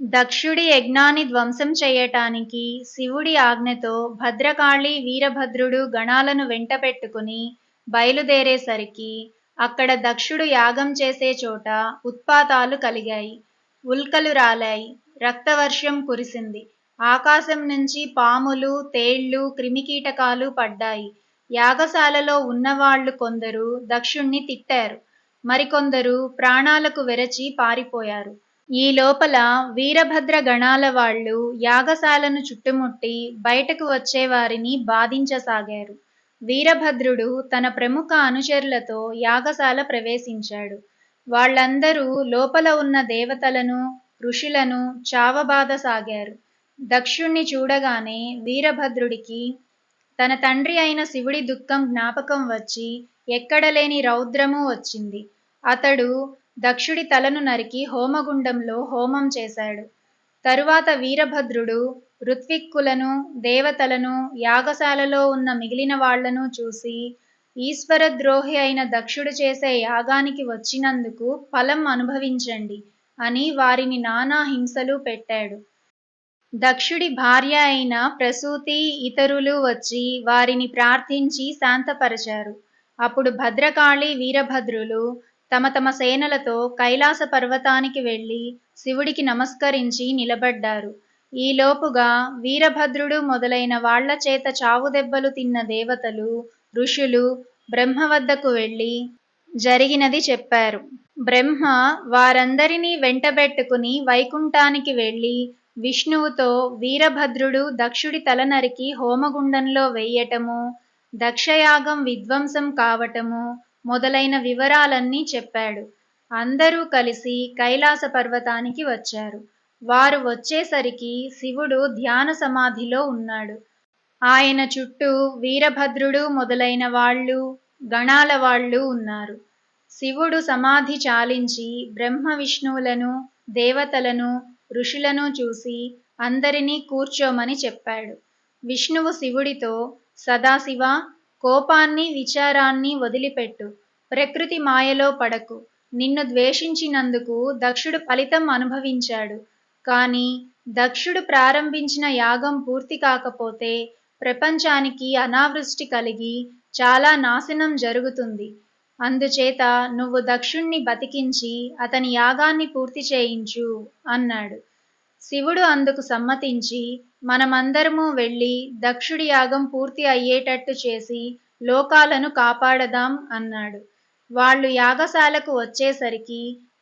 దక్షుడి యజ్ఞాన్ని ధ్వంసం చెయ్యటానికి శివుడి ఆజ్ఞతో భద్రకాళి, వీరభద్రుడు గణాలను వెంటపెట్టుకుని బయలుదేరేసరికి అక్కడ దక్షుడు యాగం చేసే చోట ఉత్పాతాలు కలిగాయి. ఉల్కలు రాలాయి. రక్తవర్షం కురిసింది. ఆకాశం నుంచి పాములు, తేళ్లు, క్రిమికీటకాలు పడ్డాయి. యాగశాలలో ఉన్నవాళ్లు కొందరు దక్షుణ్ణి తిట్టారు. మరికొందరు ప్రాణాలకు వెరచి పారిపోయారు. ఈ లోపల వీరభద్ర గణాల వాళ్ళు యాగశాలను చుట్టుముట్టి బయటకు వచ్చేవారిని బాధించసాగారు. వీరభద్రుడు తన ప్రముఖ అనుచరులతో యాగశాల ప్రవేశించాడు. వాళ్ళందరూ లోపల ఉన్న దేవతలను, ఋషులను చావబాదసాగారు. దక్షుణ్ణి చూడగానే వీరభద్రుడికి తన తండ్రి అయిన శివుడి దుఃఖం జ్ఞాపకం వచ్చి ఎక్కడలేని రౌద్రము వచ్చింది. అతడు దక్షుడి తలను నరికి హోమగుండంలో హోమం చేశాడు. తరువాత వీరభద్రుడు ఋత్విక్కులను, దేవతలను, యాగశాలలో ఉన్న మిగిలిన వాళ్లను చూసి, ఈశ్వరద్రోహి అయిన దక్షుడు చేసే యాగానికి వచ్చినందుకు ఫలం అనుభవించండి అని వారిని నానా హింసలు పెట్టాడు. దక్షుడి భార్య అయిన ప్రసూతి ఇతరులు వచ్చి వారిని ప్రార్థించి శాంతపరచారు. అప్పుడు భద్రకాళి, వీరభద్రులు తమ తమ సేనలతో కైలాస పర్వతానికి వెళ్లి శివుడికి నమస్కరించి నిలబడ్డారు. ఈలోపుగా వీరభద్రుడు మొదలైన వాళ్ల చేత చావుదెబ్బలు తిన్న దేవతలు, ఋషులు బ్రహ్మ వద్దకు వెళ్లి జరిగినది చెప్పారు. బ్రహ్మ వారందరినీ వెంటబెట్టుకుని వైకుంఠానికి వెళ్లి విష్ణువుతో వీరభద్రుడు దక్షుడి తల నరికి హోమగుండంలో వెయ్యటము, దక్షయాగం విధ్వంసం కావటము మొదలైన వివరాలన్నీ చెప్పాడు. అందరూ కలిసి కైలాస పర్వతానికి వచ్చారు. వారు వచ్చేసరికి శివుడు ధ్యాన సమాధిలో ఉన్నాడు. ఆయన చుట్టూ వీరభద్రుడు మొదలైన వాళ్ళు, గణాల వాళ్ళు ఉన్నారు. శివుడు సమాధి చాలించి బ్రహ్మ విష్ణువులను, దేవతలను, ఋషులను చూసి అందరినీ కూర్చోమని చెప్పాడు. విష్ణువు శివుడితో, సదాశివ, కోపాన్ని, విచారాన్ని వదిలిపెట్టు. ప్రకృతి మాయలో పడకు. నిన్ను ద్వేషించినందుకు దక్షుడు ఫలితం అనుభవించాడు. కానీ దక్షుడు ప్రారంభించిన యాగం పూర్తి కాకపోతే ప్రపంచానికి అనావృష్టి కలిగి చాలా నాశనం జరుగుతుంది. అందుచేత నువ్వు దక్షుణ్ణి బతికించి అతని యాగాన్ని పూర్తి చేయించు అన్నాడు. శివుడు అందుకు సమ్మతించి మనమందరము వెళ్ళి దక్షుడి యాగం పూర్తి అయ్యేటట్టు చేసి లోకాలను కాపాడదాం అన్నాడు. వాళ్ళు యాగశాలకు వచ్చేసరికి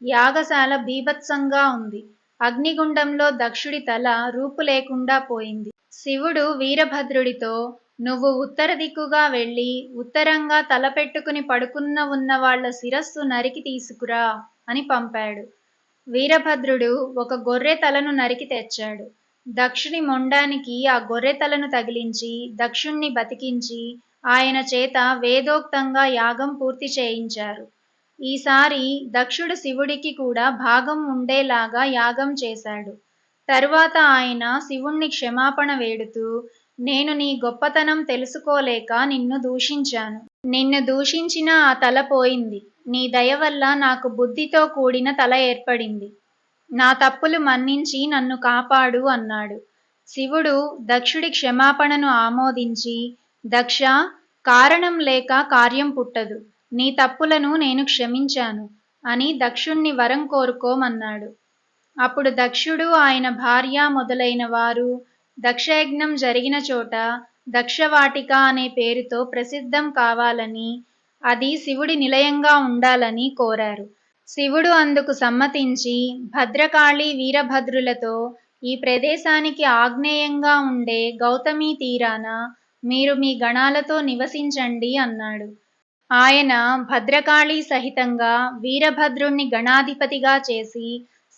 యాగశాల బీభత్సంగా ఉంది. అగ్నిగుండంలో దక్షుడి తల రూపు లేకుండా పోయింది. శివుడు వీరభద్రుడితో, నువ్వు ఉత్తర దిక్కుగా వెళ్ళి ఉత్తరంగా తల పెట్టుకుని పడుకున్న ఉన్న వాళ్ల శిరస్సు నరికి తీసుకురా అని పంపాడు. వీరభద్రుడు ఒక గొర్రె తలను నరికి తెచ్చాడు. దక్షుడి మొండానికి ఆ గొర్రె తలను తగిలించి దక్షుణ్ణి బతికించి ఆయన చేత వేదోక్తంగా యాగం పూర్తి చేయించారు. ఈసారి దక్షుడు శివుడికి కూడా భాగం ఉండేలాగా యాగం చేశాడు. తరువాత ఆయన శివుణ్ణి క్షమాపణ వేడుతూ, నేను నీ గొప్పతనం తెలుసుకోలేక నిన్ను దూషించాను. నిన్ను దూషించిన ఆ తల పోయింది. నీ దయ వల్ల నాకు బుద్ధితో కూడిన తల ఏర్పడింది. నా తప్పులు మన్నించి నన్ను కాపాడు అన్నాడు. శివుడు దక్షుడి క్షమాపణను ఆమోదించి, దక్ష, కారణం లేక కార్యం పుట్టదు. నీ తప్పులను నేను క్షమించాను అని దక్షుణ్ణి వరం కోరుకోమన్నాడు. అప్పుడు దక్షుడు, ఆయన భార్య మొదలైన వారు దక్షయజ్ఞం జరిగిన చోట దక్షవాటిక అనే పేరుతో ప్రసిద్ధం కావాలని, అది శివుడి నిలయంగా ఉండాలని కోరారు. శివుడు అందుకు సమ్మతించి భద్రకాళి, వీరభద్రులతో ఈ ప్రదేశానికి ఆగ్నేయంగా ఉండే గౌతమీ తీరాన మీరు మీ గణాలతో నివసించండి అన్నాడు. ఆయన భద్రకాళి సహితంగా వీరభద్రుణ్ణి గణాధిపతిగా చేసి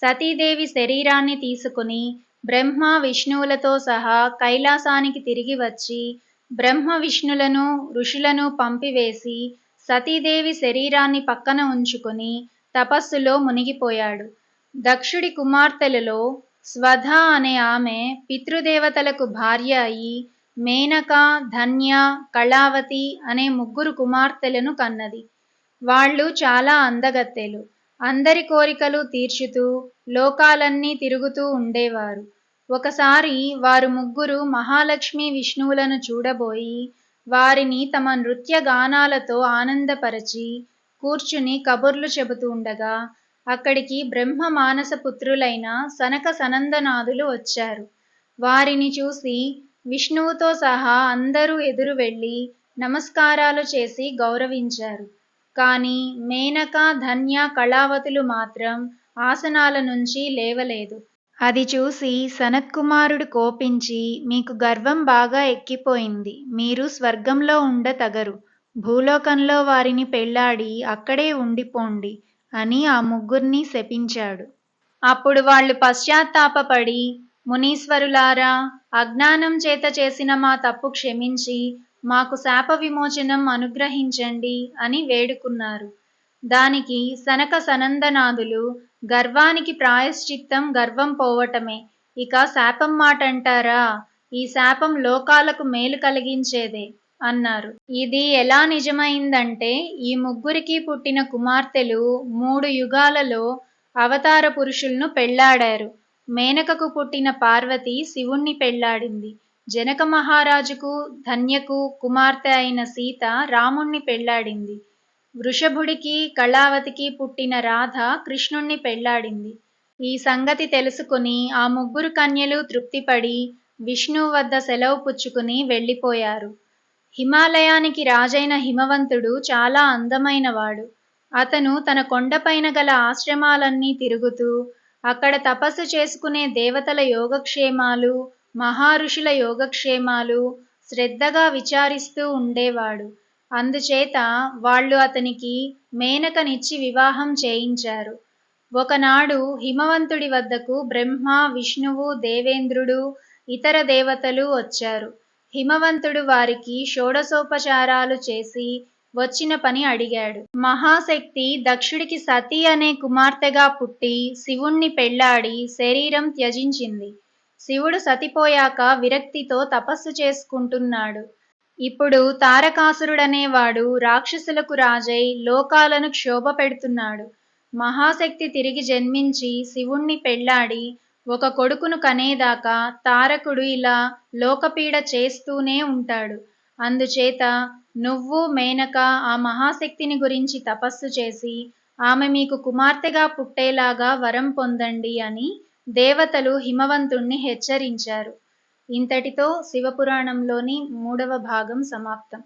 సతీదేవి శరీరాన్ని తీసుకుని బ్రహ్మ, విష్ణువులతో సహా కైలాసానికి తిరిగి వచ్చి బ్రహ్మ, విష్ణులను, ఋషులను పంపివేసి సతీదేవి శరీరాన్ని పక్కన ఉంచుకుని తపస్సులో మునిగిపోయాడు. దక్షుడి కుమార్తెలలో స్వధ అనే ఆమె పితృదేవతలకు భార్య అయి మేనక, ధన్య, కళావతి అనే 3 కుమార్తెలను కన్నది. వాళ్ళు చాలా అందగత్తెలు. అందరి కోరికలు తీర్చుతూ లోకాలన్నీ తిరుగుతూ ఉండేవారు. ఒకసారి వారు ముగ్గురు మహాలక్ష్మి విష్ణువులను చూడబోయి వారిని తమ నృత్య గానాలతో ఆనందపరచి కూర్చుని కబుర్లు చెబుతూ ఉండగా అక్కడికి బ్రహ్మ మానస పుత్రులైన సనక సనందనాదులు వచ్చారు. వారిని చూసి విష్ణువుతో సహా అందరూ ఎదురు వెళ్ళి నమస్కారాలు చేసి గౌరవించారు. కానీ మేనక, ధన్య, కళావతులు మాత్రం ఆసనాల నుంచి లేవలేదు. అది చూసి సనత్కుమారుడు కోపించి, మీకు గర్వం బాగా ఎక్కిపోయింది. మీరు స్వర్గంలో ఉండతగరు. భూలోకంలో వారిని పెళ్లాడి అక్కడే ఉండిపోండి అని ఆ ముగ్గుర్ని శపించాడు. అప్పుడు వాళ్ళు పశ్చాత్తాపపడి, మునీశ్వరులారా, అజ్ఞానం చేత చేసిన మా తప్పు క్షమించి మాకు శాప విమోచనం అనుగ్రహించండి అని వేడుకున్నారు. దానికి సనక సనందనాదులు, గర్వానికి ప్రాయశ్చిత్తం గర్వం పోవటమే, ఇక శాపం మాటంటారా? ఈ శాపం లోకాలకు మేలు కలిగించేదే అన్నారు. ఇది ఎలా నిజమైందంటే, ఈ ముగ్గురికి పుట్టిన కుమార్తెలు 3 యుగాలలో అవతార పురుషులను పెళ్లాడారు. మేనకకు పుట్టిన పార్వతి శివుణ్ణి పెళ్లాడింది. జనక మహారాజుకు, ధన్యకు కుమార్తె అయిన సీత రాముణ్ణి పెళ్లాడింది. వృషభుడికి, కళావతికి పుట్టిన రాధ కృష్ణుణ్ణి పెళ్లాడింది. ఈ సంగతి తెలుసుకుని ఆ ముగ్గురు కన్యలు తృప్తిపడి విష్ణువు వద్ద సెలవు పుచ్చుకుని వెళ్ళిపోయారు. హిమాలయానికి రాజైన హిమవంతుడు చాలా అందమైనవాడు. అతను తన కొండపైన గల ఆశ్రమాలన్నీ తిరుగుతూ అక్కడ తపస్సు చేసుకునే దేవతల యోగక్షేమాలు, మహారుషుల యోగక్షేమాలు శ్రద్ధగా విచారిస్తూ ఉండేవాడు. అందుచేత వాళ్ళు అతనికి మేనకనిచ్చి వివాహం చేయించారు. ఒకనాడు హిమవంతుడి వద్దకు బ్రహ్మ, విష్ణువు, దేవేంద్రుడు, ఇతర దేవతలు వచ్చారు. హిమవంతుడు వారికి షోడశోపచారాలు చేసి వచ్చిన పని అడిగాడు. మహాశక్తి దక్షుడికి సతి అనే కుమార్తెగా పుట్టి శివుణ్ణి పెళ్లాడి శరీరం త్యజించింది. శివుడు సతిపోయాక విరక్తితో తపస్సు చేసుకుంటున్నాడు. ఇప్పుడు తారకాసురుడనేవాడు రాక్షసులకు రాజై లోకాలను క్షోభ పెడుతున్నాడు. మహాశక్తి తిరిగి జన్మించి శివుణ్ణి పెళ్లాడి ఒక కొడుకును కనేదాకా తారకుడు ఇలా లోకపీడ చేస్తూనే ఉంటాడు. అందుచేత నువ్వు, మేనక ఆ మహాశక్తిని గురించి తపస్సు చేసి ఆమె మీకు కుమార్తెగా పుట్టేలాగా వరం పొందండి అని దేవతలు హిమవంతుణ్ణి హెచ్చరించారు. ఇంతటితో శివపురాణంలోని 3వ భాగం సమాప్తం.